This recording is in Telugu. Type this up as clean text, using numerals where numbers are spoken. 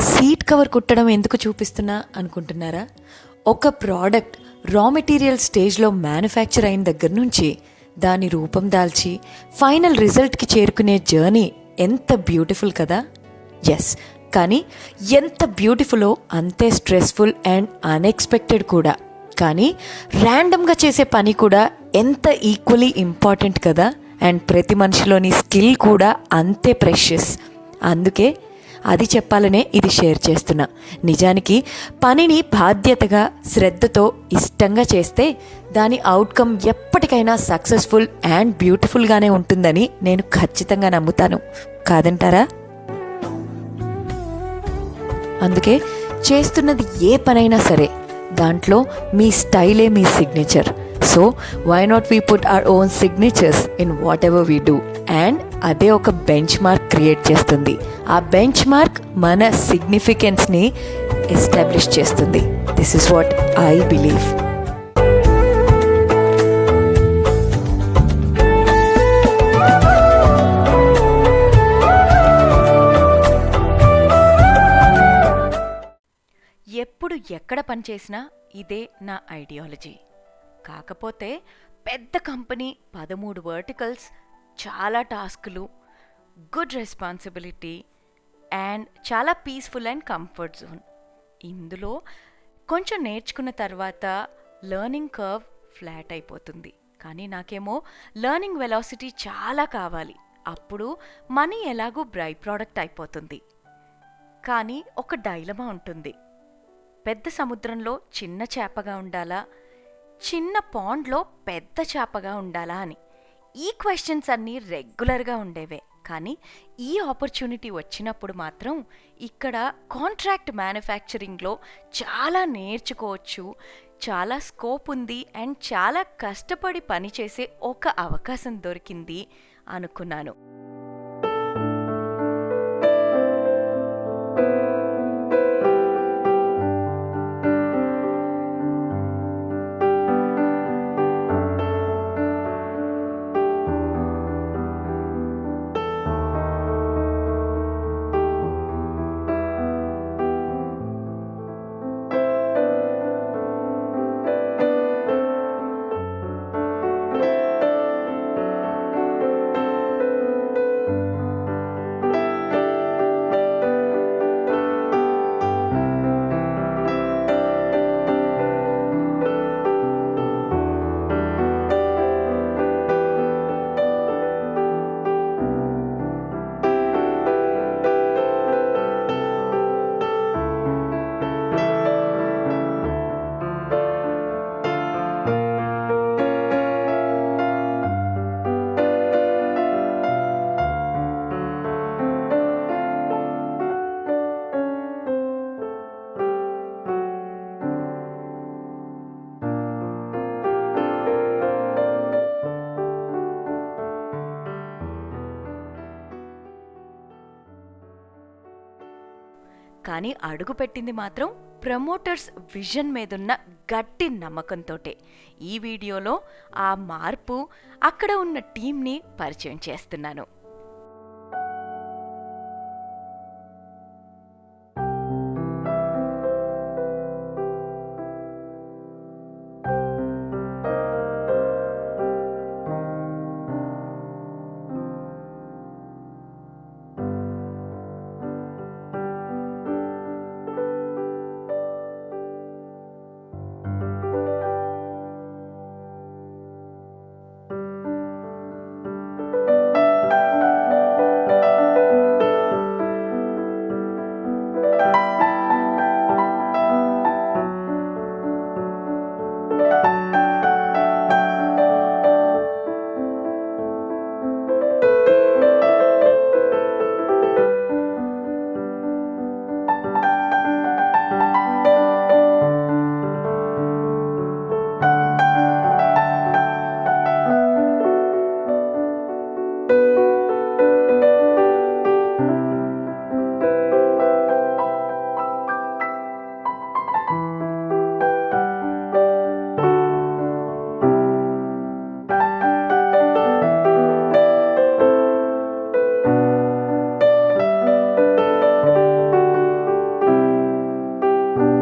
సీట్ కవర్ కుట్టడం ఎందుకు చూపిస్తున్నా అనుకుంటున్నారా? ఒక ప్రోడక్ట్ రా మెటీరియల్ స్టేజ్లో మ్యానుఫ్యాక్చర్ అయిన దగ్గర నుంచి దాని రూపం దాల్చి ఫైనల్ రిజల్ట్కి చేరుకునే జర్నీ ఎంత బ్యూటిఫుల్ కదా. ఎస్, కానీ ఎంత బ్యూటిఫుల్లో అంతే స్ట్రెస్ఫుల్ అండ్ అన్ఎక్స్పెక్టెడ్ కూడా. కానీ ర్యాండమ్గా చేసే పని కూడా ఎంత ఈక్వలీ ఇంపార్టెంట్ కదా. అండ్ ప్రతి మనిషిలోని స్కిల్ కూడా అంతే ప్రెషియస్. అందుకే అది చెప్పాలనే ఇది షేర్ చేస్తున్నా. నిజానికి పనిని బాధ్యతగా, శ్రద్ధతో, ఇష్టంగా చేస్తే దాని అవుట్కమ్ ఎప్పటికైనా సక్సెస్ఫుల్ అండ్ బ్యూటిఫుల్గానే ఉంటుందని నేను ఖచ్చితంగా నమ్ముతాను. కాదంటారా? అందుకే చేస్తున్నది ఏ పనైనా సరే దాంట్లో మీ స్టైలే మీ signature. So why not we put our own signatures in whatever we do. And అదే ఒక బెంచ్ మార్క్ క్రియేట్ చేస్తుంది. ఆ బెంచ్ మార్క్ మన సిగ్నిఫికెన్స్ని ఎస్టాబ్లిష్ చేస్తుంది. This is what I believe. ఎప్పుడు ఎక్కడ పనిచేసినా ఇదే నా ఐడియాలజీ. కాకపోతే పెద్ద కంపెనీ, 13 వర్టికల్స్, చాలా టాస్కులు, గుడ్ రెస్పాన్సిబిలిటీ అండ్ చాలా పీస్ఫుల్ అండ్ కంఫర్ట్ జోన్. ఇందులో కొంచెం నేర్చుకున్న తర్వాత లెర్నింగ్ కర్వ్ ఫ్లాట్ అయిపోతుంది. కానీ నాకేమో లెర్నింగ్ వెలాసిటీ చాలా కావాలి. అప్పుడు మనీ ఎలాగూ బై ప్రోడక్ట్ అయిపోతుంది. కానీ ఒక డైలమా ఉంటుంది. పెద్ద సముద్రంలో చిన్న చేపగా ఉండాలా, చిన్న పాండ్లో పెద్ద చేపగా ఉండాలా అని. ఈ క్వశ్చన్స్ అన్నీ రెగ్యులర్గా ఉండేవే. కానీ ఈ ఆపర్చునిటీ వచ్చినప్పుడు మాత్రం ఇక్కడ కాంట్రాక్ట్ మ్యానుఫ్యాక్చరింగ్లో చాలా నేర్చుకోవచ్చు, చాలా స్కోప్ ఉంది అండ్ చాలా కష్టపడి పనిచేసే ఒక అవకాశం దొరికింది అనుకున్నాను. కానీ అడుగుపెట్టింది మాత్రం ప్రమోటర్స్ విజన్ మీదున్న గట్టి నమ్మకంతోటే. ఈ వీడియోలో ఆ మార్పు, అక్కడ ఉన్న టీంని పరిచయం చేస్తున్నాను.